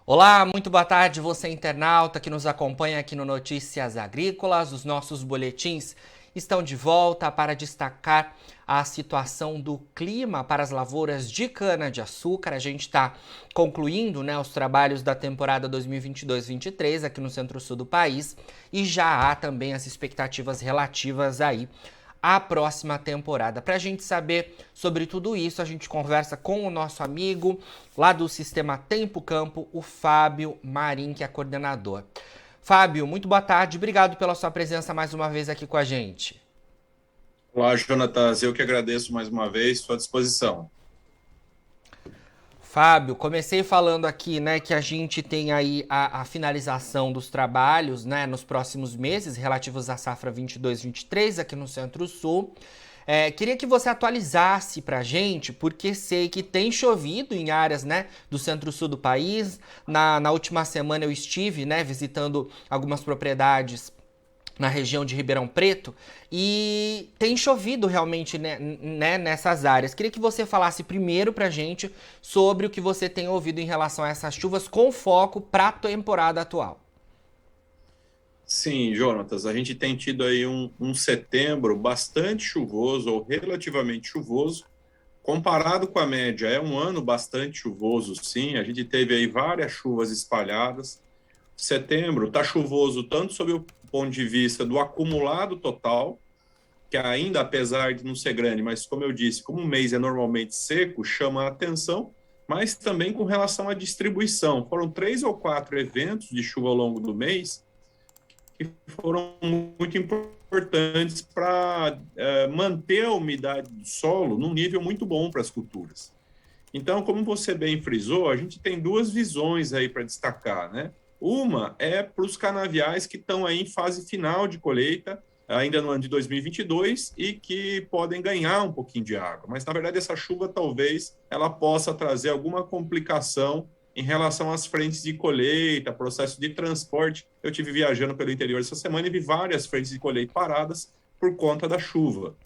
Olá, muito boa tarde, você internauta que nos acompanha aqui no Notícias Agrícolas. Os nossos boletins estão de volta para destacar a situação do clima para as lavouras de cana-de-açúcar. A gente está concluindo, os trabalhos da temporada 2022-23 aqui no centro-sul do país e já há também as expectativas relativas aí a próxima temporada. Para a gente saber sobre tudo isso, a gente conversa com o nosso amigo lá do Sistema Tempo Campo, o Fábio Marim, que é coordenador. Fábio, muito boa tarde, obrigado pela sua presença mais uma vez aqui com a gente. Olá, Jonatas, eu que agradeço mais uma vez, estou à disposição. Fábio, comecei falando aqui, que a gente tem aí a finalização dos trabalhos, nos próximos meses relativos à safra 22-23 aqui no Centro-Sul. Queria que você atualizasse para a gente, porque sei que tem chovido em áreas, do centro-sul do país. Na última semana eu estive, visitando algumas propriedades na região de Ribeirão Preto e tem chovido realmente, nessas áreas. Queria que você falasse primeiro para a gente sobre o que você tem ouvido em relação a essas chuvas com foco para a temporada atual. Sim, Jonatas, a gente tem tido aí um setembro bastante chuvoso, ou relativamente chuvoso, comparado com a média. É um ano bastante chuvoso, sim, a gente teve aí várias chuvas espalhadas. Setembro está chuvoso tanto sob o ponto de vista do acumulado total, que ainda, apesar de não ser grande, mas como eu disse, como o mês é normalmente seco, chama a atenção, mas também com relação à distribuição. Foram 3 ou 4 eventos de chuva ao longo do mês que foram muito importantes para manter a umidade do solo num nível muito bom para as culturas. Então, como você bem frisou, a gente tem duas visões aí para destacar, né? Uma é para os canaviais que estão aí em fase final de colheita, ainda no ano de 2022, e que podem ganhar um pouquinho de água. Mas, na verdade, essa chuva talvez ela possa trazer alguma complicação em relação às frentes de colheita, processo de transporte. Eu tive viajando pelo interior essa semana e vi várias frentes de colheita paradas por conta da chuva.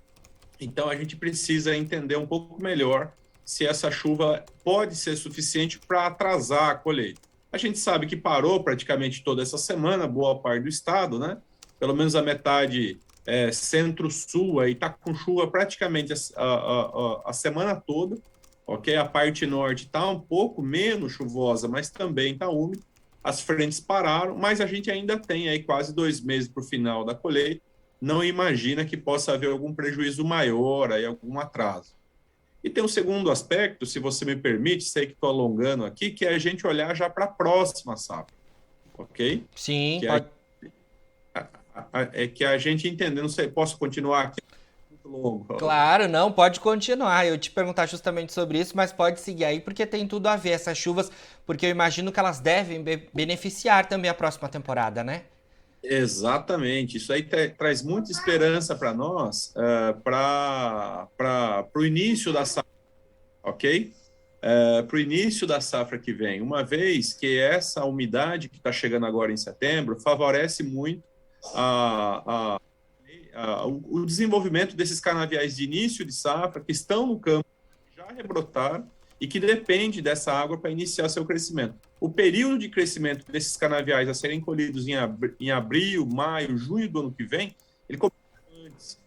Então, a gente precisa entender um pouco melhor se essa chuva pode ser suficiente para atrasar a colheita. A gente sabe que parou praticamente toda essa semana, boa parte do estado, né? Pelo menos a metade centro-sul aí está com chuva praticamente a semana toda, ok? A parte norte está um pouco menos chuvosa, mas também está úmida. As frentes pararam, mas a gente ainda tem aí quase 2 meses para o final da colheita. Não imagina que possa haver algum prejuízo maior, aí, algum atraso. E tem um segundo aspecto, se você me permite, sei que estou alongando aqui, que é a gente olhar já para a próxima safra, ok? Sim, Que é, pode. é que a gente entender, não sei, posso continuar aqui? Muito longo. Claro, não, pode continuar. Eu te perguntar justamente sobre isso, mas pode seguir aí, porque tem tudo a ver essas chuvas, porque eu imagino que elas devem beneficiar também a próxima temporada, né? Exatamente, isso aí traz muita esperança para nós, para o início da safra, ok? Para o início da safra que vem, uma vez que essa umidade que está chegando agora em setembro favorece muito a, o desenvolvimento desses canaviais de início de safra que estão no campo, já rebrotaram e que depende dessa água para iniciar seu crescimento. O período de crescimento desses canaviais a serem colhidos em abril, maio, junho do ano que vem, ele começa antes.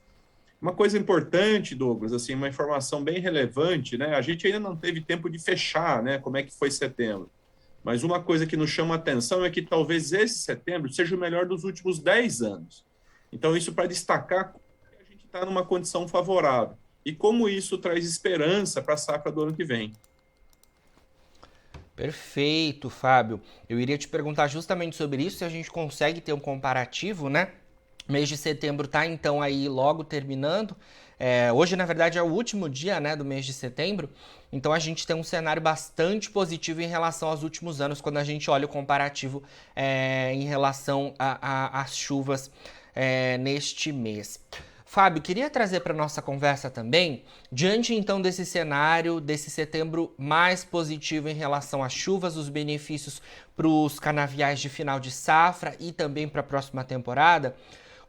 Uma coisa importante, Douglas, assim, uma informação bem relevante, né? A gente ainda não teve tempo de fechar, né? Como é que foi setembro. Mas uma coisa que nos chama a atenção é que talvez esse setembro seja o melhor dos últimos 10 anos. Então, isso para destacar como a gente está numa condição favorável e como isso traz esperança para a safra do ano que vem. Perfeito, Fábio. Eu iria te perguntar justamente sobre isso, se a gente consegue ter um comparativo, né? Mês de setembro tá então aí logo terminando. Hoje, na verdade, é o último dia, do mês de setembro. Então a gente tem um cenário bastante positivo em relação aos últimos anos, quando a gente olha o comparativo em relação às chuvas neste mês. Fábio, queria trazer para nossa conversa também, diante então desse cenário, desse setembro mais positivo em relação às chuvas, os benefícios para os canaviais de final de safra e também para a próxima temporada,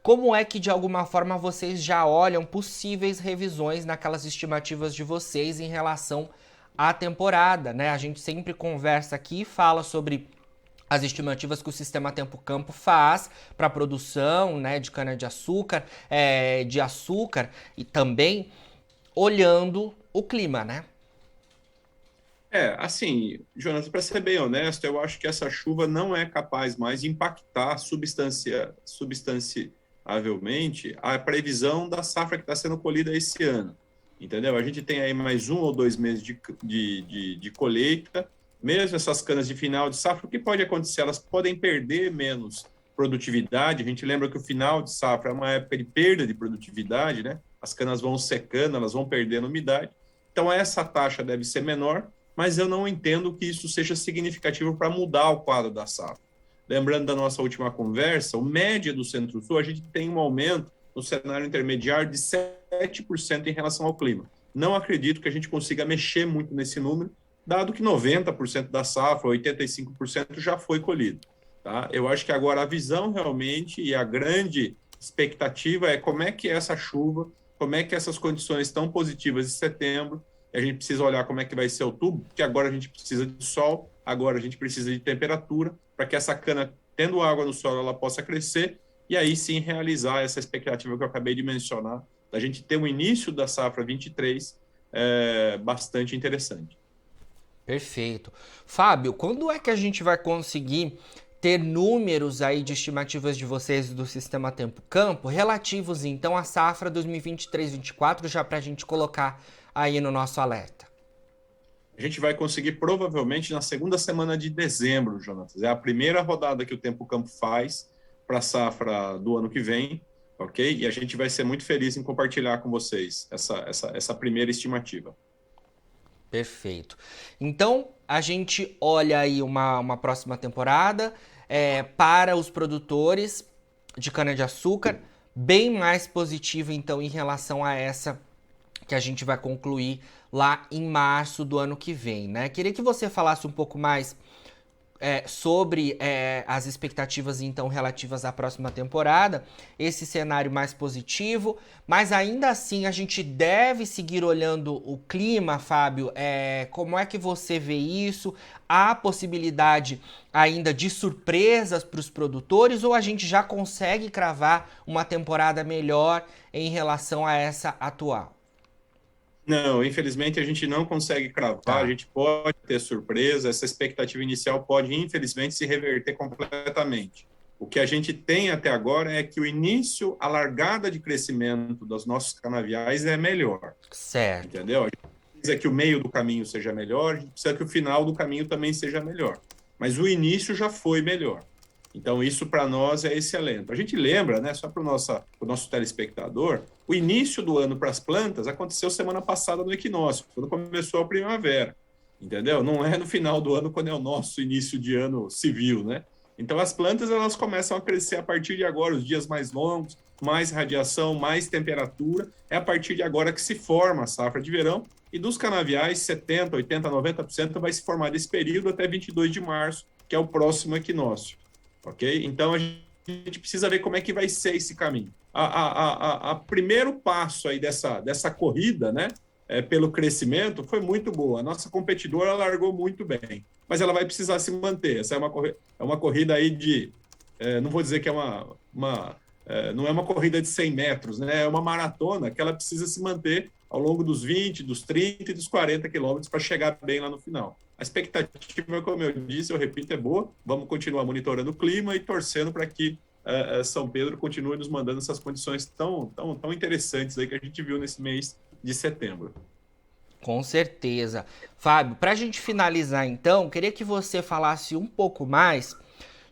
como é que de alguma forma vocês já olham possíveis revisões naquelas estimativas de vocês em relação a temporada, né? A gente sempre conversa aqui e fala sobre as estimativas que o Sistema Tempo Campo faz para a produção, né, de cana-de-açúcar, de açúcar e também olhando o clima, né? Assim, Jonas, para ser bem honesto, eu acho que essa chuva não é capaz mais de impactar substanciavelmente a previsão da safra que está sendo colhida esse ano. Entendeu? A gente tem aí mais 1 ou 2 meses de colheita, mesmo essas canas de final de safra, o que pode acontecer? Elas podem perder menos produtividade. A gente lembra que o final de safra é uma época de perda de produtividade, né? As canas vão secando, elas vão perdendo umidade. Então, essa taxa deve ser menor, mas eu não entendo que isso seja significativo para mudar o quadro da safra. Lembrando da nossa última conversa, o média do Centro-Sul, a gente tem um aumento no cenário intermediário de 7% em relação ao clima. Não acredito que a gente consiga mexer muito nesse número, dado que 90% da safra, 85% já foi colhido. Tá? Eu acho que agora a visão realmente e a grande expectativa é como é que essa chuva, como é que essas condições tão positivas de setembro, a gente precisa olhar como é que vai ser outubro, porque agora a gente precisa de sol, agora a gente precisa de temperatura, para que essa cana, tendo água no solo, ela possa crescer, e aí sim realizar essa expectativa que eu acabei de mencionar, da gente ter um início da safra 23 bastante interessante. Perfeito. Fábio, quando é que a gente vai conseguir ter números aí de estimativas de vocês do Sistema Tempo Campo relativos então à safra 2023-24, já para a gente colocar aí no nosso alerta? A gente vai conseguir provavelmente na segunda semana de dezembro, Jonatas. É a primeira rodada que o Tempo Campo faz para a safra do ano que vem, ok? E a gente vai ser muito feliz em compartilhar com vocês essa primeira estimativa. Perfeito. Então, a gente olha aí uma próxima temporada para os produtores de cana-de-açúcar, bem mais positiva, então, em relação a essa que a gente vai concluir lá em março do ano que vem, né? Queria que você falasse um pouco mais sobre as expectativas, então, relativas à próxima temporada, esse cenário mais positivo, mas ainda assim a gente deve seguir olhando o clima, Fábio. Como é que você vê isso? Há possibilidade ainda de surpresas para os produtores ou a gente já consegue cravar uma temporada melhor em relação a essa atual? Não, infelizmente a gente não consegue cravar, a Tá, gente pode ter surpresa, essa expectativa inicial pode, infelizmente, se reverter completamente. O que a gente tem até agora é que o início, a largada de crescimento dos nossos canaviais é melhor, certo. entendeu? A gente precisa que o meio do caminho seja melhor, a gente precisa que o final do caminho também seja melhor. Mas o início já foi melhor. Então, isso para nós é excelente. A gente lembra, né, só para o nosso telespectador, o início do ano para as plantas aconteceu semana passada no equinócio, quando começou a primavera, entendeu? Não é no final do ano, quando é o nosso início de ano civil, né? Então, as plantas elas começam a crescer a partir de agora, os dias mais longos, mais radiação, mais temperatura. É a partir de agora que se forma a safra de verão. E dos canaviais, 70%, 80%, 90% vai se formar desse período até 22 de março, que é o próximo equinócio. Ok? Então, a gente precisa ver como é que vai ser esse caminho. A primeiro passo aí dessa corrida, né, pelo crescimento, foi muito boa. A nossa competidora largou muito bem, mas ela vai precisar se manter. Essa é uma corrida aí não vou dizer que não é uma corrida de 100 metros, né? É uma maratona que ela precisa se manter ao longo dos 20, dos 30 e dos 40 quilômetros para chegar bem lá no final. A expectativa, como eu disse, eu repito, é boa. Vamos continuar monitorando o clima e torcendo para que São Pedro continue nos mandando essas condições tão interessantes aí que a gente viu nesse mês de setembro. Com certeza. Fábio, para a gente finalizar então, queria que você falasse um pouco mais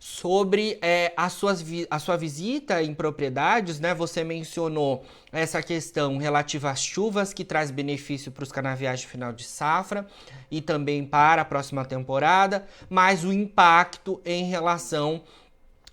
sobre a sua visita em propriedades, né? Você mencionou essa questão relativa às chuvas, que traz benefício para os canaviais de final de safra e também para a próxima temporada, mas o impacto em relação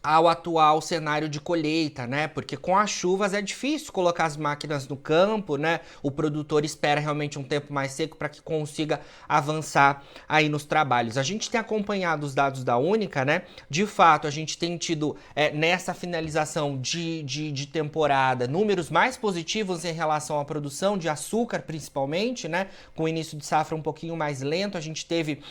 ao atual cenário de colheita, né? Porque com as chuvas é difícil colocar as máquinas no campo, né? O produtor espera realmente um tempo mais seco para que consiga avançar aí nos trabalhos. A gente tem acompanhado os dados da Única, né? De fato, a gente tem tido nessa finalização de temporada números mais positivos em relação à produção de açúcar, principalmente, né? Com o início de safra um pouquinho mais lento, a gente teve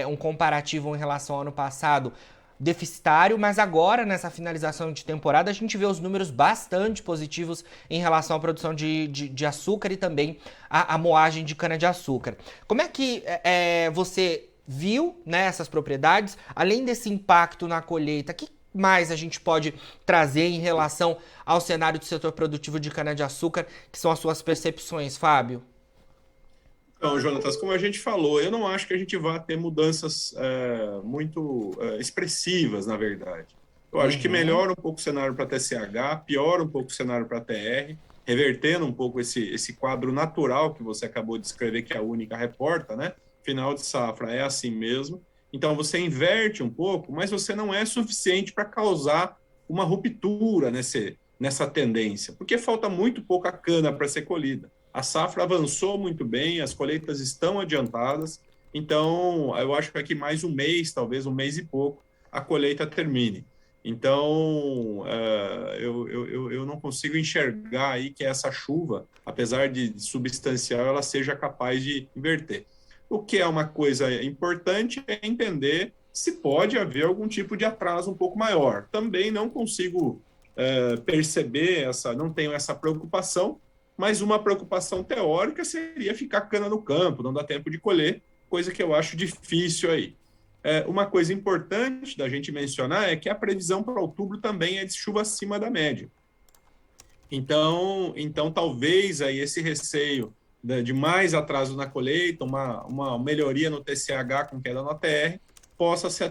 um comparativo em relação ao ano passado deficitário, mas agora nessa finalização de temporada a gente vê os números bastante positivos em relação à produção de açúcar e também a moagem de cana-de-açúcar. Como é que você viu, né, essas propriedades, além desse impacto na colheita, que mais a gente pode trazer em relação ao cenário do setor produtivo de cana-de-açúcar, que são as suas percepções, Fábio? Então, Jonatas, como a gente falou, eu não acho que a gente vá ter mudanças muito expressivas, na verdade. Eu acho que melhora um pouco o cenário para TCH, piora um pouco o cenário para TR, revertendo um pouco esse quadro natural que você acabou de descrever, que a Única reporta, né? Final de safra é assim mesmo. Então, você inverte um pouco, mas você não é suficiente para causar uma ruptura nessa tendência, porque falta muito pouca cana para ser colhida. A safra avançou muito bem, as colheitas estão adiantadas, então eu acho que aqui mais um mês, talvez um mês e pouco, a colheita termine. Então, eu não consigo enxergar aí que essa chuva, apesar de substancial, ela seja capaz de inverter. O que é uma coisa importante é entender se pode haver algum tipo de atraso um pouco maior. Também não consigo perceber, não tenho essa preocupação, mas uma preocupação teórica seria ficar cana no campo, não dá tempo de colher, coisa que eu acho difícil aí. Uma coisa importante da gente mencionar é que a previsão para outubro também é de chuva acima da média. Então talvez aí esse receio de mais atraso na colheita, uma melhoria no TCH com queda no ATR, possa se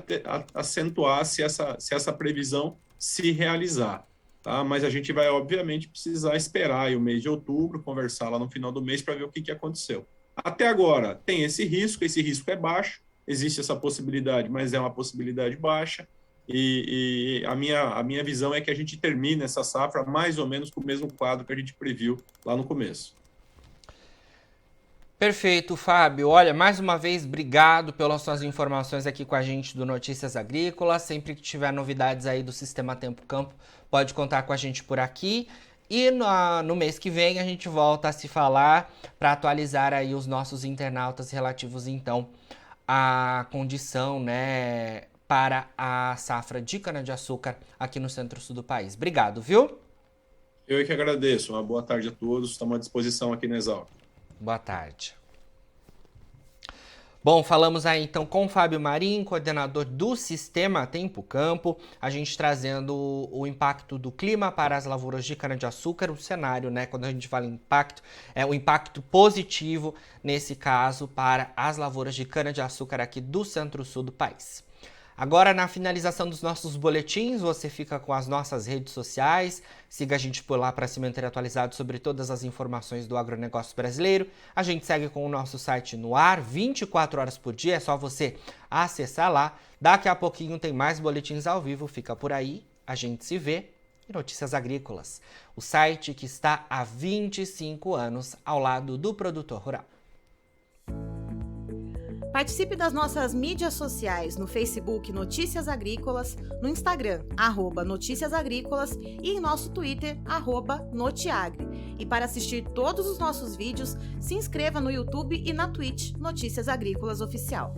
acentuar se essa previsão se realizar. Tá? Mas a gente vai, obviamente, precisar esperar aí o mês de outubro, conversar lá no final do mês para ver o que aconteceu. Até agora, tem esse risco é baixo, existe essa possibilidade, mas é uma possibilidade baixa, e a minha visão é que a gente termine essa safra mais ou menos com o mesmo quadro que a gente previu lá no começo. Perfeito, Fábio. Olha, mais uma vez, obrigado pelas suas informações aqui com a gente do Notícias Agrícolas. Sempre que tiver novidades aí do Sistema Tempo Campo, pode contar com a gente por aqui. E no mês que vem a gente volta a se falar para atualizar aí os nossos internautas relativos, então, à condição, né, para a safra de cana-de-açúcar aqui no centro-sul do país. Obrigado, viu? Eu é que agradeço. Uma boa tarde a todos. Estamos à disposição aqui na Exalc. Boa tarde. Bom, falamos aí então com o Fábio Marim, coordenador do Sistema Tempo Campo, a gente trazendo o impacto do clima para as lavouras de cana-de-açúcar, o cenário, né, quando a gente fala em impacto, é o impacto positivo, nesse caso, para as lavouras de cana-de-açúcar aqui do centro-sul do país. Agora, na finalização dos nossos boletins, você fica com as nossas redes sociais. Siga a gente por lá para se manter atualizado sobre todas as informações do agronegócio brasileiro. A gente segue com o nosso site no ar, 24 horas por dia. É só você acessar lá. Daqui a pouquinho tem mais boletins ao vivo. Fica por aí. A gente se vê. E Notícias Agrícolas, o site que está há 25 anos ao lado do produtor rural. Participe das nossas mídias sociais no Facebook Notícias Agrícolas, no Instagram, @Notícias Agrícolas e em nosso Twitter, @Notiagre. E para assistir todos os nossos vídeos, se inscreva no YouTube e na Twitch Notícias Agrícolas Oficial.